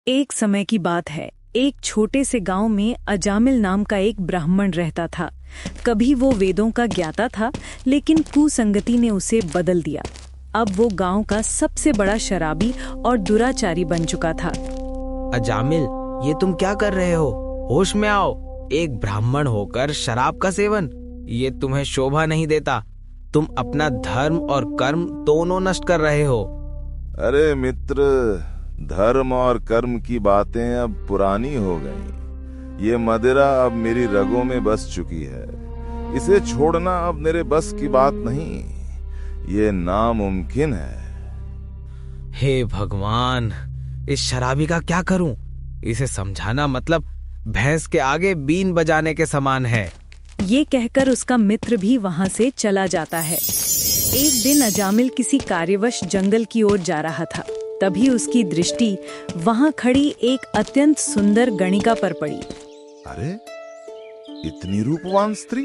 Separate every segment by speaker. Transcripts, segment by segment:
Speaker 1: एक समय की बात है। एक छोटे से गांव में अजामिल नाम का एक ब्राह्मण रहता था। कभी वो वेदों का ज्ञाता था, लेकिन कुसंगति ने उसे बदल दिया। अब वो गांव का सबसे बड़ा शराबी और दुराचारी बन चुका था।
Speaker 2: अजामिल, ये तुम क्या कर रहे हो? होश में आओ। एक ब्राह्मण होकर शराब का सेवन, ये तुम्हें शोभा नहीं देता। तुम अपना धर्म और कर्म दोनों नष्ट कर रहे हो।
Speaker 3: अरे मित्र, धर्म और कर्म की बातें अब पुरानी हो गईं। ये मदिरा अब मेरी रगों में बस चुकी है। इसे छोड़ना अब मेरे बस की बात नहीं, ये नामुमकिन है।
Speaker 2: हे भगवान, इस शराबी का क्या करूं? इसे समझाना मतलब भैंस के आगे बीन बजाने के समान है।
Speaker 1: ये कहकर उसका मित्र भी वहां से चला जाता है। एक दिन अजामिल किसी कार्यवश जंगल की ओर जा रहा था। तभी उसकी दृष्टि वहां खड़ी एक अत्यंत सुंदर गणिका पर पड़ी।
Speaker 3: अरे, इतनी रूपवान स्त्री,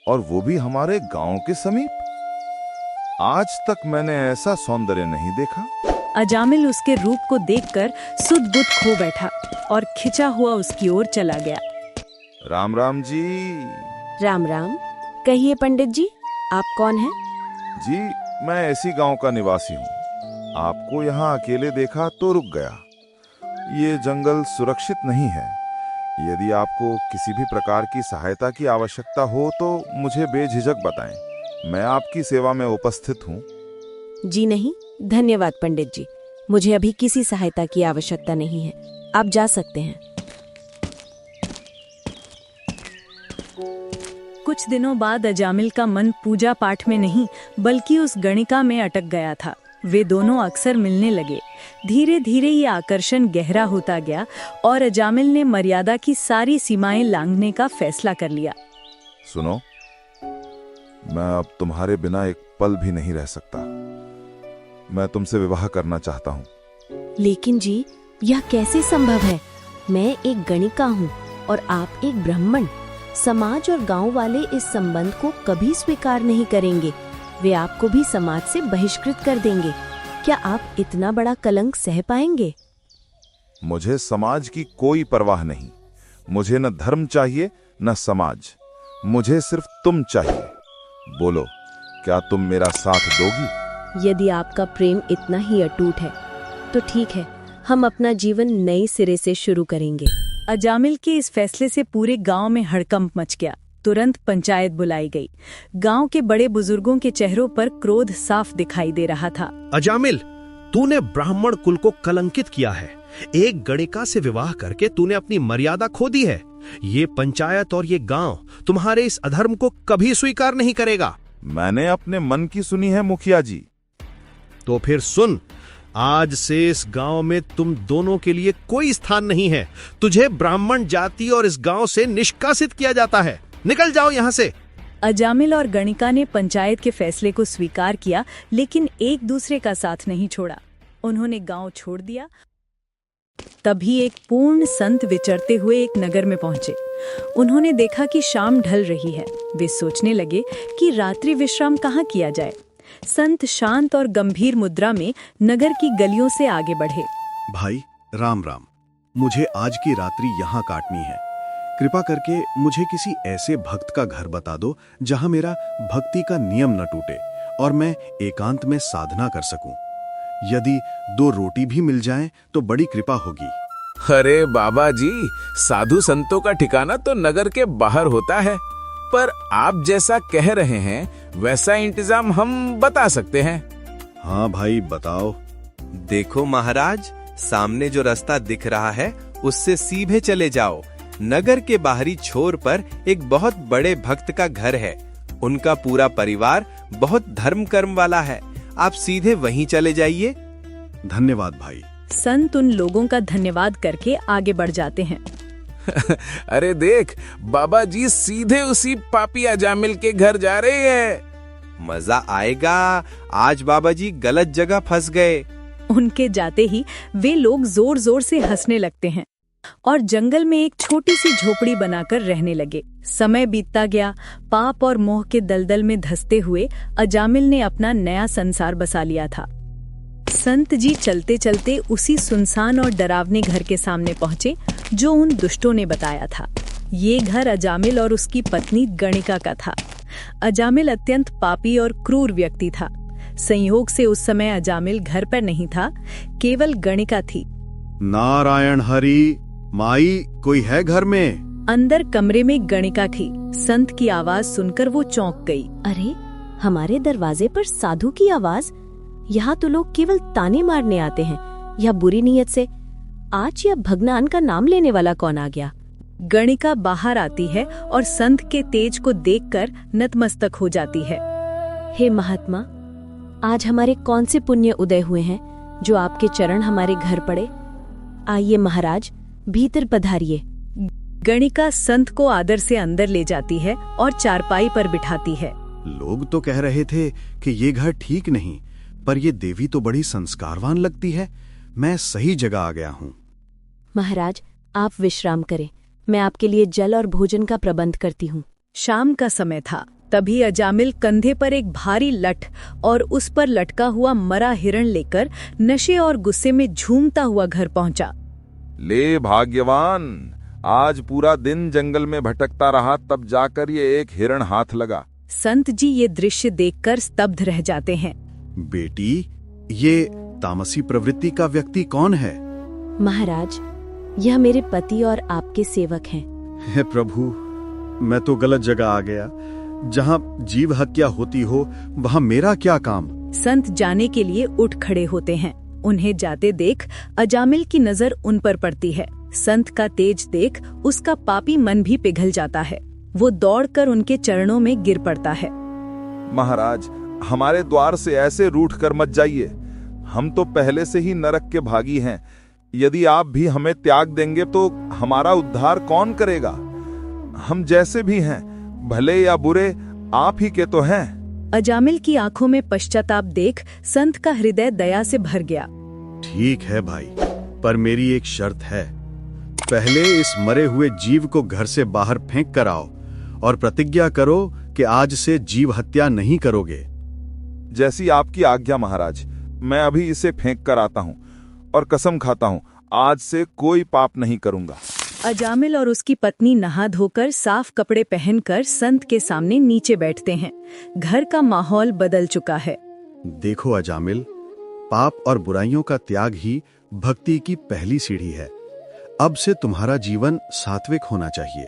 Speaker 3: और वो भी हमारे गांव के समीप। आज तक मैंने ऐसा सौंदर्य नहीं देखा।
Speaker 1: अजामिल उसके रूप को देखकर सुध-बुध खो बैठा और खिंचा हुआ उसकी ओर चला गया।
Speaker 3: राम राम जी।
Speaker 4: राम राम। कहिए पंडित जी, आप कौन हैं?
Speaker 3: जी, मैं ऐसी गांव का निवासी हूँ। आपको यहाँ अकेले देखा तो रुक गया। ये जंगल सुरक्षित नहीं है। यदि आपको किसी भी प्रकार की सहायता की आवश्यकता हो तो मुझे बेझिझक बताएं। मैं आपकी सेवा में उपस्थित हूँ।
Speaker 4: जी नहीं, धन्यवाद पंडित जी। मुझे अभी किसी सहायता की आवश्यकता नहीं है। आप जा सकते हैं।
Speaker 1: कुछ दिनों बाद अजामिल का मन पूजा पाठ में नहीं बल्कि उस गणिका में अटक गया था। वे दोनों अक्सर मिलने लगे। धीरे धीरे ये आकर्षण गहरा होता गया और अजामिल ने मर्यादा की सारी सीमाएं लांघने का फैसला कर लिया।
Speaker 3: सुनो, मैं अब तुम्हारे बिना एक पल भी नहीं रह सकता। मैं तुमसे विवाह करना चाहता हूँ।
Speaker 4: लेकिन जी, यह कैसे संभव है? मैं एक गणिका हूँ और आप एक ब्राह्मण। समाज और गांव वाले इस संबंध को कभी स्वीकार नहीं करेंगे। वे आपको भी समाज से बहिष्कृत कर देंगे। क्या आप इतना बड़ा कलंक सह पाएंगे?
Speaker 3: मुझे समाज की कोई परवाह नहीं। मुझे न धर्म चाहिए न समाज। मुझे सिर्फ तुम चाहिए। बोलो, क्या तुम मेरा साथ दोगी?
Speaker 4: यदि आपका प्रेम इतना ही अटूट है तो ठीक है, हम अपना जीवन नए सिरे से शुरू करेंगे।
Speaker 1: अजामिल के इस फैसले से पूरे गांव में हड़कंप मच गया। तुरंत पंचायत बुलाई गई। गांव के बड़े बुजुर्गों के चेहरों पर क्रोध साफ दिखाई दे रहा था।
Speaker 5: अजामिल, तूने ब्राह्मण कुल को कलंकित किया है। एक गणिका से विवाह करके तूने अपनी मर्यादा खो दी है। ये पंचायत और ये गांव तुम्हारे इस अधर्म को कभी स्वीकार नहीं करेगा।
Speaker 3: मैंने अपने मन की सुनी है मुखिया जी।
Speaker 5: तो फिर सुन, आज से इस गांव में तुम दोनों के लिए कोई स्थान नहीं है। तुझे ब्राह्मण जाति और इस गांव से निष्कासित किया जाता है। निकल जाओ यहाँ से।
Speaker 1: अजामिल और गणिका ने पंचायत के फैसले को स्वीकार किया, लेकिन एक दूसरे का साथ नहीं छोड़ा। उन्होंने गांव छोड़ दिया। तभी एक पूर्ण संत विचरते हुए एक नगर में पहुंचे। उन्होंने देखा कि शाम ढल रही है। वे सोचने लगे कि रात्रि विश्राम कहाँ किया जाए। संत शांत और गंभीर मुद्रा में नगर की गलियों से आगे बढ़े।
Speaker 6: भाई, राम राम। मुझे आज की रात्रि यहाँ काटनी है। कृपा करके मुझे किसी ऐसे भक्त का घर बता दो जहाँ मेरा भक्ति का नियम न टूटे और मैं एकांत में साधना कर सकूं। यदि 2 रोटी भी मिल जाएं तो बड़ी कृपा होगी।
Speaker 7: अरे बाबा जी, साधु संतों का ठिकाना तो नगर के बाहर होता है, पर आप जैसा कह रहे हैं वैसा इंतजाम हम बता सकते हैं।
Speaker 6: हाँ भाई, बताओ।
Speaker 8: देखो महाराज, सामने जो रास्ता दिख रहा है उससे सीधे चले जाओ। नगर के बाहरी छोर पर एक बहुत बड़े भक्त का घर है। उनका पूरा परिवार बहुत धर्म कर्म वाला है। आप सीधे वहीं चले जाइए।
Speaker 6: धन्यवाद भाई।
Speaker 1: संत उन लोगों का धन्यवाद करके आगे बढ़ जाते हैं।
Speaker 7: अरे देख, बाबा जी सीधे उसी पापी अजामिल के घर जा रहे हैं।
Speaker 8: मजा आएगा। आज बाबा जी गलत जगह फंस गए।
Speaker 1: उनके जाते ही वे लोग जोर जोर से हंसने लगते हैं और जंगल में एक छोटी सी झोपड़ी बनाकर रहने लगे। समय बीतता गया। पाप और मोह के दलदल में धंसते हुए अजामिल ने अपना नया संसार बसा लिया था। संत जी चलते चलते उसी सुनसान और डरावने घर के सामने पहुंचे जो उन दुष्टों ने बताया था। ये घर अजामिल और उसकी पत्नी गणिका का था। अजामिल अत्यंत पापी और क्रूर व्यक्ति था। संयोग से उस समय अजामिल घर पर नहीं था, केवल गणिका थी।
Speaker 6: नारायण हरि, माई कोई है घर में?
Speaker 1: अंदर कमरे में गणिका थी। संत की आवाज सुनकर वो चौंक गई।
Speaker 4: अरे, हमारे दरवाजे पर साधु की आवाज। यहाँ तो लोग केवल ताने मारने आते हैं या बुरी नीयत से। आज यह भगनान का नाम लेने वाला कौन आ गया?
Speaker 1: गणिका बाहर आती है और संत के तेज को देखकर नतमस्तक हो जाती है।
Speaker 4: हे महात्मा, आज हमारे कौन से पुण्य उदय हुए हैं जो आपके चरण हमारे घर पड़े? आइए महाराज, भीतर पधारिए।
Speaker 1: गणिका संत को आदर से अंदर ले जाती है और चारपाई पर बिठाती है।
Speaker 6: लोग तो कह रहे थे कि ये घर ठीक नहीं, पर ये देवी तो बड़ी संस्कारवान लगती है। मैं सही जगह आ गया हूँ।
Speaker 4: महाराज, आप विश्राम करें। मैं आपके लिए जल और भोजन का प्रबंध करती हूँ।
Speaker 1: शाम का समय था। तभी अजामिल कंधे पर एक भारी लठ और उस पर लटका हुआ मरा हिरण लेकर नशे और गुस्से में झूमता हुआ घर पहुंचा।
Speaker 3: ले भाग्यवान, आज पूरा दिन जंगल में भटकता रहा, तब जाकर ये एक हिरण हाथ लगा।
Speaker 1: संत जी ये दृश्य देखकर स्तब्ध रह जाते हैं।
Speaker 6: बेटी, ये तामसी प्रवृत्ति का व्यक्ति कौन है?
Speaker 4: महाराज, यह मेरे पति और आपके सेवक हैं।
Speaker 6: हे प्रभु, मैं तो गलत जगह आ गया। जहाँ जीव हत्या होती हो वहाँ मेरा क्या काम?
Speaker 1: संत जाने के लिए उठ खड़े होते हैं। उन्हें जाते देख अजामिल की नजर उन पर पड़ती है। संत का तेज देख उसका पापी मन भी पिघल जाता है। वो दौड़कर उनके चरणों में गिर पड़ता है।
Speaker 3: महाराज, हमारे द्वार से ऐसे रूठ कर मत जाइए। हम तो पहले से ही नरक के भागी हैं। यदि आप भी हमें त्याग देंगे तो हमारा उद्धार कौन करेगा? हम जैसे भी हैं, भले या बुरे, आप ही के तो हैं।
Speaker 1: अजामिल की आंखों में पश्चाताप देख संत का हृदय दया से भर गया।
Speaker 6: ठीक है भाई, पर मेरी एक शर्त है। पहले इस मरे हुए जीव को घर से बाहर फेंक कर आओ और प्रतिज्ञा करो कि आज से जीव हत्या नहीं करोगे।
Speaker 3: जैसी आपकी आज्ञा महाराज। मैं अभी इसे फेंक कर आता हूँ और कसम खाता हूँ, आज से कोई पाप नहीं करूंगा।
Speaker 1: अजामिल और उसकी पत्नी नहा धोकर साफ कपड़े पहनकर संत के सामने नीचे बैठते हैं। घर का माहौल बदल चुका है।
Speaker 6: देखो अजामिल, पाप और बुराइयों का त्याग ही भक्ति की पहली सीढ़ी है। अब से तुम्हारा जीवन सात्विक होना चाहिए।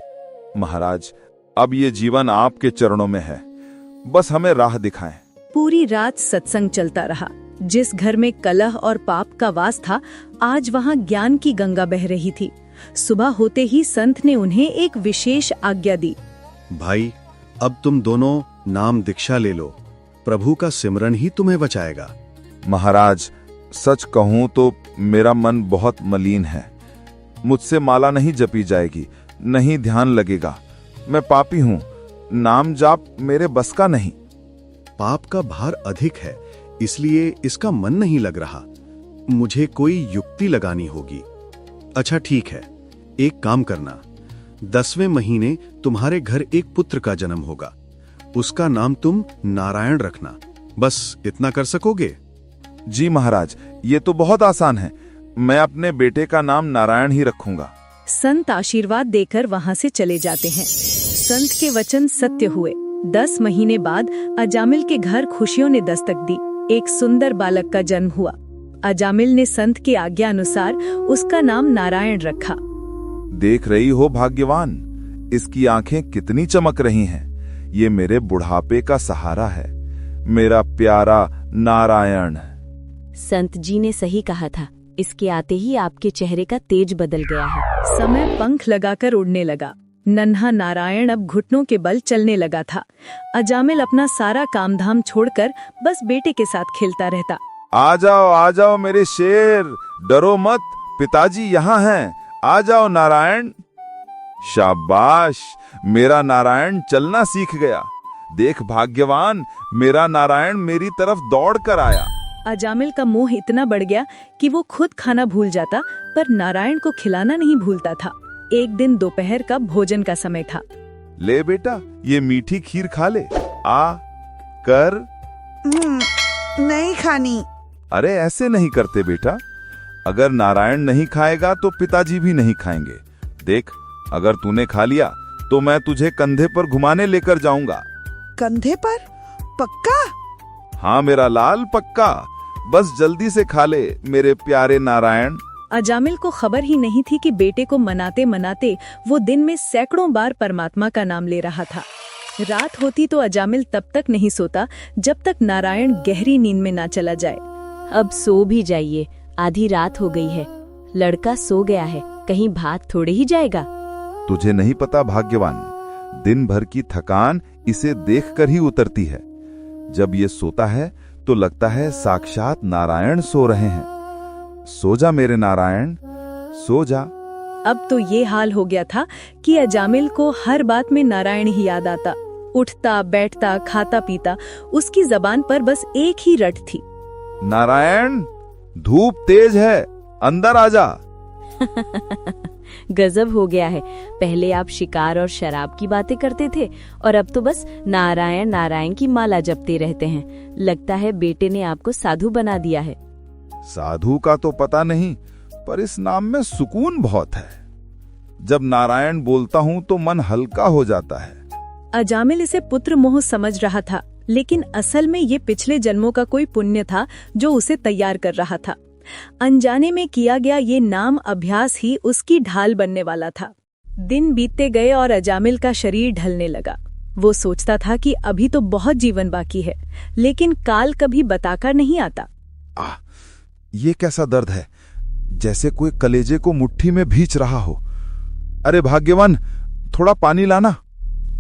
Speaker 3: महाराज, अब ये जीवन आपके चरणों में है। बस हमें राह दिखाएं।
Speaker 1: पूरी रात सत्संग चलता रहा। जिस घर में कलह और पाप का वास था, आज वहाँ ज्ञान की गंगा बह रही थी। सुबह होते ही संत ने उन्हें एक विशेष आज्ञा दी।
Speaker 6: भाई, अब तुम दोनों नाम दीक्षा ले लो। प्रभु का सिमरन ही तुम्हें बचाएगा।
Speaker 3: महाराज, सच कहूं तो मेरा मन बहुत मलिन है। मुझसे माला नहीं जपी जाएगी, नहीं ध्यान लगेगा। मैं पापी हूँ, नाम जाप मेरे बस का नहीं।
Speaker 6: पाप का भार अधिक है, इसलिए इसका मन नहीं लग रहा। मुझे कोई युक्ति लगानी होगी। अच्छा ठीक है, एक काम करना। 10वें महीने तुम्हारे घर एक पुत्र का जन्म होगा। उसका नाम तुम नारायण रखना। बस इतना कर सकोगे?
Speaker 3: जी महाराज, ये तो बहुत आसान है। मैं अपने बेटे का नाम नारायण ही रखूंगा।
Speaker 1: संत आशीर्वाद देकर वहाँ से चले जाते हैं। संत के वचन सत्य हुए। 10 महीने बाद अजामिल के घर खुशियों ने दस्तक दी। एक सुंदर बालक का जन्म हुआ। अजामिल ने संत की आज्ञा अनुसार उसका नाम नारायण रखा।
Speaker 3: देख रही हो भाग्यवान, इसकी आंखें कितनी चमक रही हैं। ये मेरे बुढ़ापे का सहारा है, मेरा प्यारा नारायण।
Speaker 4: संत जी ने सही कहा था। इसके आते ही आपके चेहरे का तेज बदल गया है।
Speaker 1: समय पंख लगाकर उड़ने लगा। नन्हा नारायण अब घुटनों के बल चलने लगा था। अजामिल अपना सारा कामधाम छोड़कर बस बेटे के साथ खेलता रहता।
Speaker 3: आ जाओ मेरे शेर, डरो मत, पिताजी यहाँ हैं। आ जाओ नारायण। शाबाश, मेरा नारायण चलना सीख गया। देख भाग्यवान, मेरा नारायण मेरी तरफ दौड़ कर आया।
Speaker 1: अजामिल का मोह इतना बढ़ गया कि वो खुद खाना भूल जाता, पर नारायण को खिलाना नहीं भूलता था। एक दिन दोपहर का भोजन का समय था।
Speaker 3: ले बेटा, ये मीठी खीर खा ले। आ कर।
Speaker 9: नहीं खानी।
Speaker 3: अरे ऐसे नहीं करते बेटा। अगर नारायण नहीं खाएगा तो पिताजी भी नहीं खाएंगे। देख, अगर तूने खा लिया तो मैं तुझे कंधे पर घुमाने लेकर जाऊंगा।
Speaker 9: कंधे पर? पक्का?
Speaker 3: हाँ मेरा लाल, पक्का। बस जल्दी से खा ले मेरे प्यारे नारायण।
Speaker 1: अजामिल को खबर ही नहीं थी कि बेटे को मनाते मनाते वो दिन में सैकड़ों बार परमात्मा का नाम ले रहा था। रात होती तो अजामिल तब तक नहीं सोता जब तक नारायण गहरी नींद में ना चला जाए।
Speaker 4: अब सो भी जाइए, आधी रात हो गई है। लड़का सो गया है, कहीं भाग थोड़े ही जाएगा।
Speaker 3: तुझे नहीं पता भाग्यवान, दिन भर की थकान इसे देखकर ही उतरती है। जब ये सोता है तो लगता है साक्षात नारायण सो रहे हैं। सो जा मेरे नारायण, सो जा।
Speaker 1: अब तो ये हाल हो गया था कि अजामिल को हर बात में नारायण ही याद आता। उठता बैठता खाता पीता उसकी जबान पर बस एक ही रट थी,
Speaker 3: नारायण, धूप तेज है, अंदर आजा।
Speaker 4: गजब हो गया है। पहले आप शिकार और शराब की बातें करते थे और अब तो बस नारायण नारायण की माला जपते रहते हैं। लगता है बेटे ने आपको साधु बना दिया है।
Speaker 3: साधु का तो पता नहीं, पर इस नाम में सुकून बहुत है। जब नारायण बोलता हूँ तो मन हल्का हो जाता है।
Speaker 1: अजामिल इसे पुत्र मोह समझ रहा था, लेकिन असल में ये पिछले जन्मों का कोई पुण्य था जो उसे तैयार कर रहा था। अनजाने में किया गया ये नाम अभ्यास ही उसकी ढाल बनने वाला था। दिन बीतते गए और अजामिल का शरीर ढलने लगा। वो सोचता था कि अभी तो बहुत जीवन बाकी है, लेकिन काल कभी बताकर नहीं आता।
Speaker 3: ये कैसा दर्द है, जैसे कोई कलेजे को मुट्ठी में भींच रहा हो। अरे भाग्यवान, थोड़ा पानी लाना।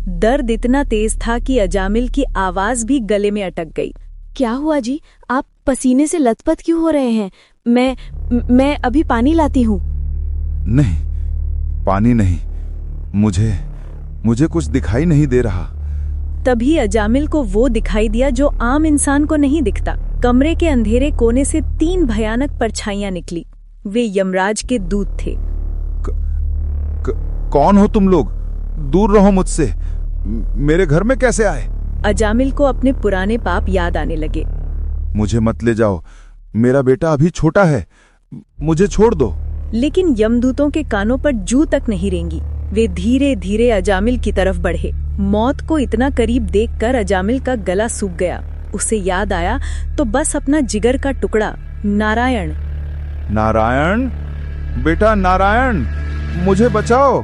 Speaker 1: दर्द इतना तेज था कि अजामिल की आवाज भी गले में अटक गई।
Speaker 4: क्या हुआ जी, आप पसीने से लथपथ क्यों हो रहे हैं? मैं अभी पानी लाती हूँ।
Speaker 3: नहीं, पानी नहीं, मुझे कुछ दिखाई नहीं दे रहा।
Speaker 1: तभी अजामिल को वो दिखाई दिया जो आम इंसान को नहीं दिखता। कमरे के अंधेरे कोने से 3 भयानक परछाइयां निकली। वे यमराज के दूत थे।
Speaker 3: कौन हो तुम लोग? दूर रहो मुझसे। मेरे घर में कैसे आए?
Speaker 1: अजामिल को अपने पुराने पाप याद आने लगे।
Speaker 3: मुझे मत ले जाओ, मेरा बेटा अभी छोटा है, मुझे छोड़ दो।
Speaker 1: लेकिन यमदूतों के कानों पर जू तक नहीं रेंगी। वे धीरे धीरे अजामिल की तरफ बढ़े। मौत को इतना करीब देखकर अजामिल का गला सूख गया। उसे याद आया तो बस अपना जिगर का टुकड़ा, नारायण।
Speaker 3: नारायण, बेटा नारायण, मुझे बचाओ।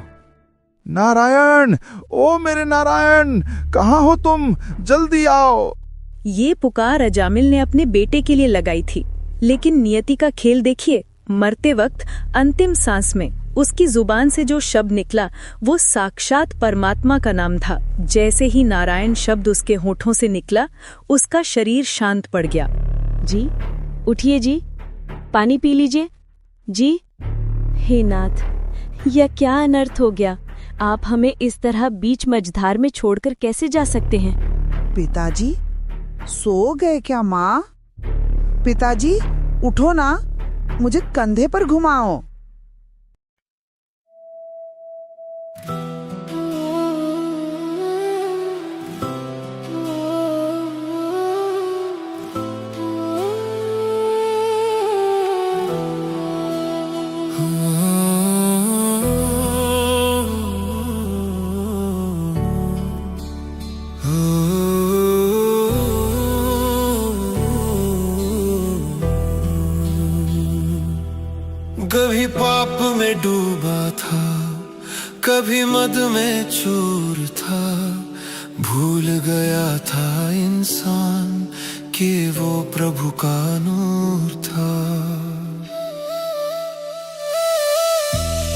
Speaker 3: नारायण, ओ मेरे नारायण, कहाँ हो तुम? जल्दी आओ।
Speaker 1: ये पुकार अजामिल ने अपने बेटे के लिए लगाई थी, लेकिन नियति का खेल देखिए। मरते वक्त अंतिम सांस में उसकी जुबान से जो शब्द निकला वो साक्षात परमात्मा का नाम था। जैसे ही नारायण शब्द उसके होठों से निकला, उसका शरीर शांत पड़ गया।
Speaker 4: जी उठिए जी, पानी पी लीजिए जी। हे नाथ, यह क्या अनर्थ हो गया? आप हमें इस तरह बीच मझधार में छोड़कर कैसे जा सकते हैं?
Speaker 9: पिताजी सो गए क्या माँ? पिताजी उठो ना, मुझे कंधे पर घुमाओ।
Speaker 10: कभी पाप में डूबा था, कभी मद में चूर था। भूल गया था इंसान कि वो प्रभु का नूर था।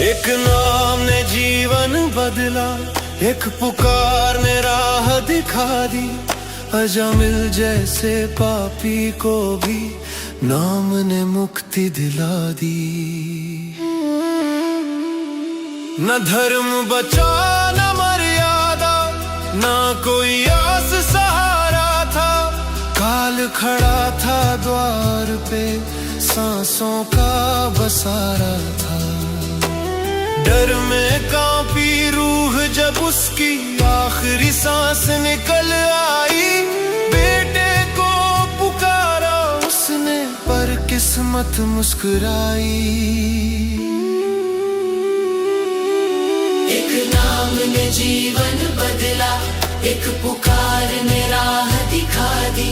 Speaker 10: एक नाम ने जीवन बदला, एक पुकार ने राह दिखा दी। अजामिल जैसे पापी को भी नाम ने मुक्ति दिला दी। न धर्म बचा न मर्यादा, ना कोई आस सहारा था। काल खड़ा था द्वार पे, सांसों का बसारा था। डर में कांपी रूह जब उसकी आखिरी सांस निकल आई। बेटे को पुकारा उसने पर किस्मत मुस्कुराई। एक नाम ने जीवन बदला, एक पुकार ने राह दिखा दी।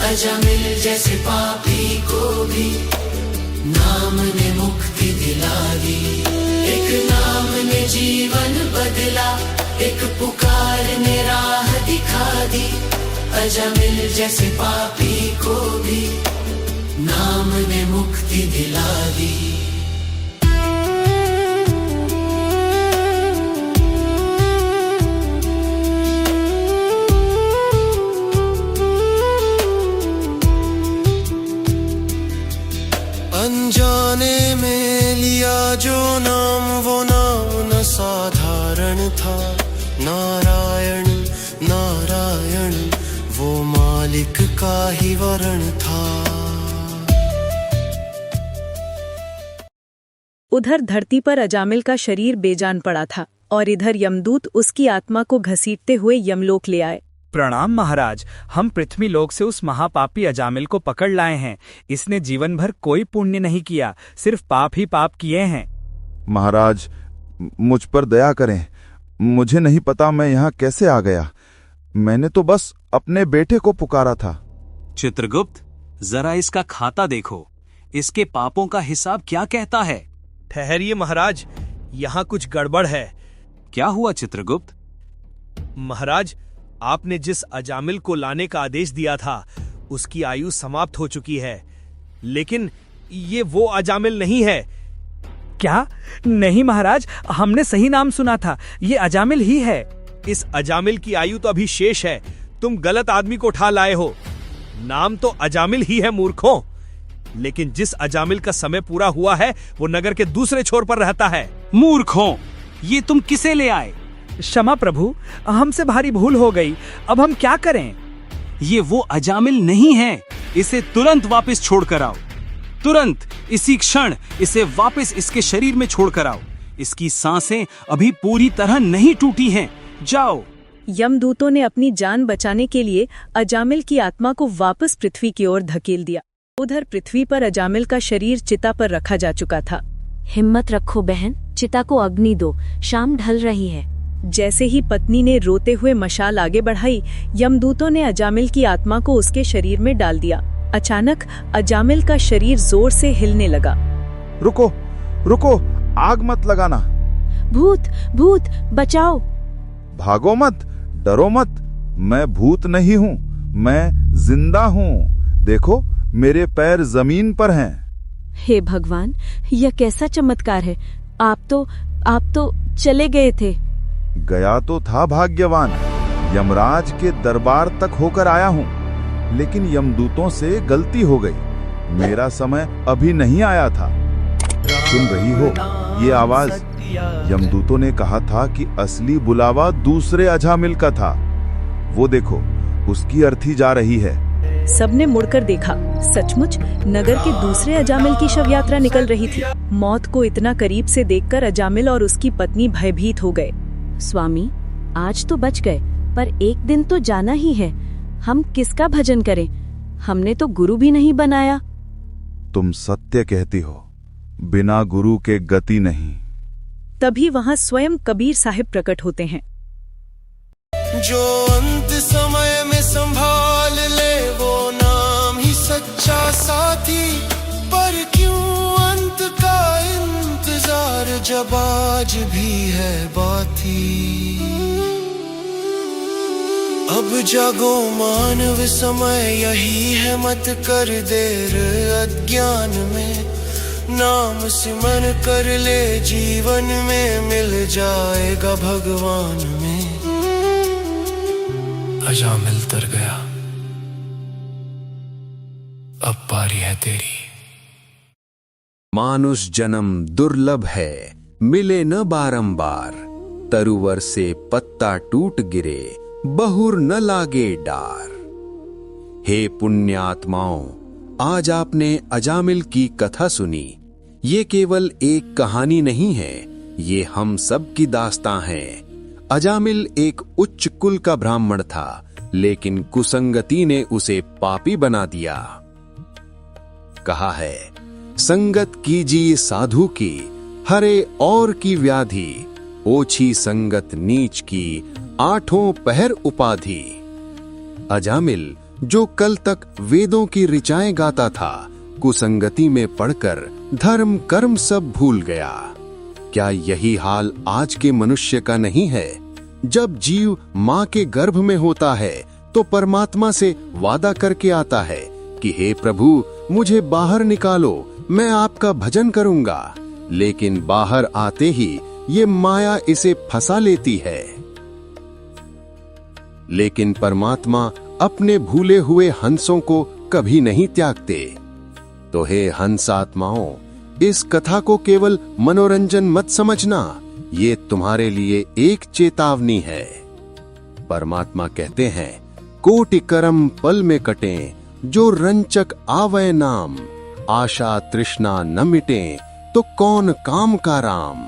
Speaker 10: अजामिल जैसे पापी को भी नाम ने मुक्ति दिला दी। एक नाम ने जीवन बदला, एक पुकार ने राह दिखा दी। अजामिल जैसे पापी को भी नाम ने मुक्ति दिला दी। अनजाने में लिया जो नाम, वो नाम न साधारण था। नारायण नारायण वो मालिक का ही वरण था।
Speaker 1: उधर धरती पर अजामिल का शरीर बेजान पड़ा था और इधर यमदूत उसकी आत्मा को घसीटते हुए यमलोक ले आए।
Speaker 11: प्रणाम महाराज, हम पृथ्वी लोक से उस महापापी अजामिल को पकड़ लाए हैं। इसने जीवन भर कोई पुण्य नहीं किया, सिर्फ पाप ही पाप किए हैं।
Speaker 3: महाराज, मुझ पर दया करें। मुझे नहीं पता मैं यहाँ कैसे आ गया। मैंने तो बस अपने बेटे को पुकारा था।
Speaker 12: चित्रगुप्त, जरा इसका खाता देखो, इसके पापों का हिसाब क्या कहता है?
Speaker 5: ठहरिए महाराज, यहाँ कुछ गड़बड़ है।
Speaker 12: क्या हुआ चित्रगुप्त?
Speaker 5: महाराज, आपने जिस अजामिल को लाने का आदेश दिया था उसकी आयु समाप्त हो चुकी है, लेकिन ये वो अजामिल नहीं है।
Speaker 11: क्या? नहीं महाराज, हमने सही नाम सुना था, ये अजामिल ही है।
Speaker 5: इस अजामिल की आयु तो अभी शेष है। तुम गलत आदमी को उठा लाए हो। नाम तो अजामिल ही है मूर्खों, लेकिन जिस अजामिल का समय पूरा हुआ है वो नगर के दूसरे छोर पर रहता है।
Speaker 12: मूर्खों, ये तुम किसे ले आए?
Speaker 11: क्षमा प्रभु, हमसे भारी भूल हो गई, अब हम क्या करें?
Speaker 12: ये वो अजामिल नहीं है, इसे तुरंत वापस छोड़कर आओ। तुरंत, इसी क्षण इसे वापस इसके शरीर में छोड़कर आओ। इसकी सांसें अभी पूरी तरह नहीं टूटी हैं। जाओ।
Speaker 1: यमदूतों ने अपनी जान बचाने के लिए अजामिल की आत्मा को वापस पृथ्वी की ओर धकेल दिया। उधर पृथ्वी पर अजामिल का शरीर चिता पर रखा जा चुका था।
Speaker 4: हिम्मत रखो बहन, चिता को अग्नि दो, शाम ढल रही है।
Speaker 1: जैसे ही पत्नी ने रोते हुए मशाल आगे बढ़ाई, यमदूतों ने अजामिल की आत्मा को उसके शरीर में डाल दिया। अचानक अजामिल का शरीर जोर से हिलने लगा।
Speaker 3: रुको रुको, आग मत लगाना।
Speaker 4: भूत भूत, बचाओ।
Speaker 3: भागो मत, डरो मत। मैं भूत नहीं हूँ, मैं जिंदा हूँ। देखो, मेरे पैर जमीन पर हैं।
Speaker 4: हे भगवान, यह कैसा चमत्कार है। आप तो चले गए थे।
Speaker 3: गया तो था भाग्यवान, यमराज के दरबार तक होकर आया हूँ, लेकिन यमदूतों से गलती हो गई। मेरा समय अभी नहीं आया था। सुन रही हो ये आवाज? यमदूतों ने कहा था कि असली बुलावा दूसरे अजामिल का था। वो देखो, उसकी अर्थी जा रही है।
Speaker 1: सबने मुड़कर देखा। सचमुच नगर के दूसरे अजामिल की शव यात्रा निकल रही थी। मौत को इतना करीब से देखकर अजामिल और उसकी पत्नी भयभीत हो गए।
Speaker 4: स्वामी, आज तो बच गए, पर एक दिन तो जाना ही है। हम किसका भजन करें? हमने तो गुरु भी नहीं बनाया।
Speaker 3: तुम सत्य कहती हो, बिना गुरु के गति नहीं।
Speaker 1: तभी वहाँ स्वयं कबीर साहिब प्रकट होते हैं।
Speaker 10: जो अंत समय में संभाल ले, वो नाम ही सच्चा साथी। पर क्यों अंत का इंतजार, जब आज भी है बाती। अब जागो मानव, समय यही है, मत कर देर अज्ञान में। नाम सिमर कर ले, जीवन में मिल जाएगा भगवान में। अजामिल तर गया, अब बारी है तेरी।
Speaker 8: मानुष जन्म दुर्लभ है, मिले न बारंबार। तरुवर से पत्ता टूट गिरे, बहुर न लागे डार। हे पुण्यात्माओं, आज आपने अजामिल की कथा सुनी। ये केवल एक कहानी नहीं है, ये हम सब की दास्तां है। अजामिल एक उच्च कुल का ब्राह्मण था, लेकिन कुसंगति ने उसे पापी बना दिया। कहा है,
Speaker 13: संगत कीजिए साधु की, हरे और की व्याधि, ओछी संगत नीच की, आठों पहर उपाधि। अजामिल जो कल तक वेदों की ऋचाएं गाता था, कुसंगति में पड़कर धर्म कर्म सब भूल गया। क्या यही हाल आज के मनुष्य का नहीं है? जब जीव मां के गर्भ में होता है तो परमात्मा से वादा करके आता है कि हे प्रभु, मुझे बाहर निकालो, मैं आपका भजन करूंगा। लेकिन बाहर आते ही ये माया इसे फंसा लेती है। लेकिन परमात्मा अपने भूले हुए हंसों को कभी नहीं त्यागते। तो हे हंस आत्माओं, इस कथा को केवल मनोरंजन मत समझना, ये तुम्हारे लिए एक चेतावनी है। परमात्मा कहते हैं, कोटि करम पल में कटे, जो रंचक आवे नाम, आशा तृष्णा न मिटे, तो कौन काम का राम।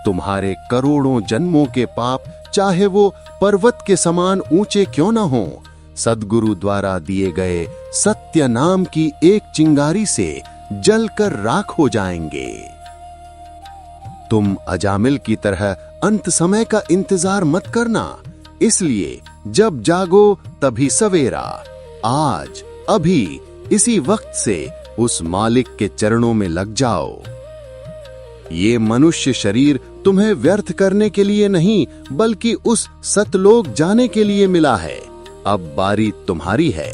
Speaker 13: तुम्हारे करोड़ों जन्मों के पाप चाहे वो पर्वत के समान ऊंचे क्यों न हो, सद्गुरु द्वारा दिए गए सत्य नाम की एक चिंगारी से जलकर राख हो जाएंगे। तुम अजामिल की तरह अंत समय का इंतजार मत करना। इसलिए जब जागो तभी सवेरा, आज अभी इसी वक्त से उस मालिक के चरणों में लग जाओ। ये मनुष्य शरीर तुम्हें व्यर्थ करने के लिए नहीं, बल्कि उस सतलोक जाने के लिए मिला है। अब बारी तुम्हारी है।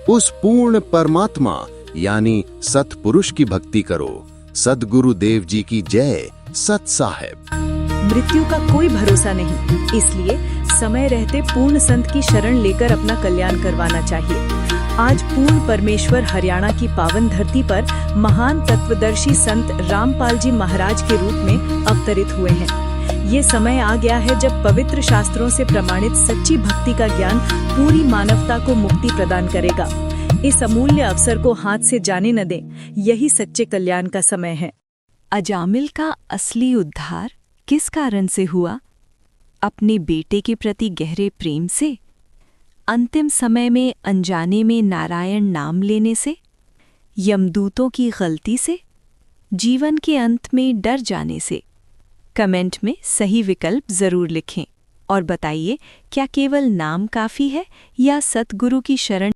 Speaker 13: उस पूर्ण परमात्मा यानी सतपुरुष की भक्ति करो। सद्गुरु देव जी की जय। सत साहेब।
Speaker 1: मृत्यु का कोई भरोसा नहीं, इसलिए समय रहते पूर्ण संत की शरण लेकर अपना कल्याण करवाना चाहिए। आज पूर्ण परमेश्वर हरियाणा की पावन धरती पर महान तत्वदर्शी संत रामपाल जी महाराज के रूप में अवतरित हुए हैं। ये समय आ गया है जब पवित्र शास्त्रों से प्रमाणित सच्ची भक्ति का ज्ञान पूरी मानवता को मुक्ति प्रदान करेगा। इस अमूल्य अवसर को हाथ से जाने न दें, यही सच्चे कल्याण का समय है।
Speaker 4: अजामिल का असली उद्धार किस कारण से हुआ? अपने बेटे के प्रति गहरे प्रेम से, अंतिम समय में अनजाने में नारायण नाम लेने से, यमदूतों की गलती से, जीवन के अंत में डर जाने से? कमेंट में सही विकल्प जरूर लिखें और बताइए, क्या केवल नाम काफी है या सतगुरु की शरण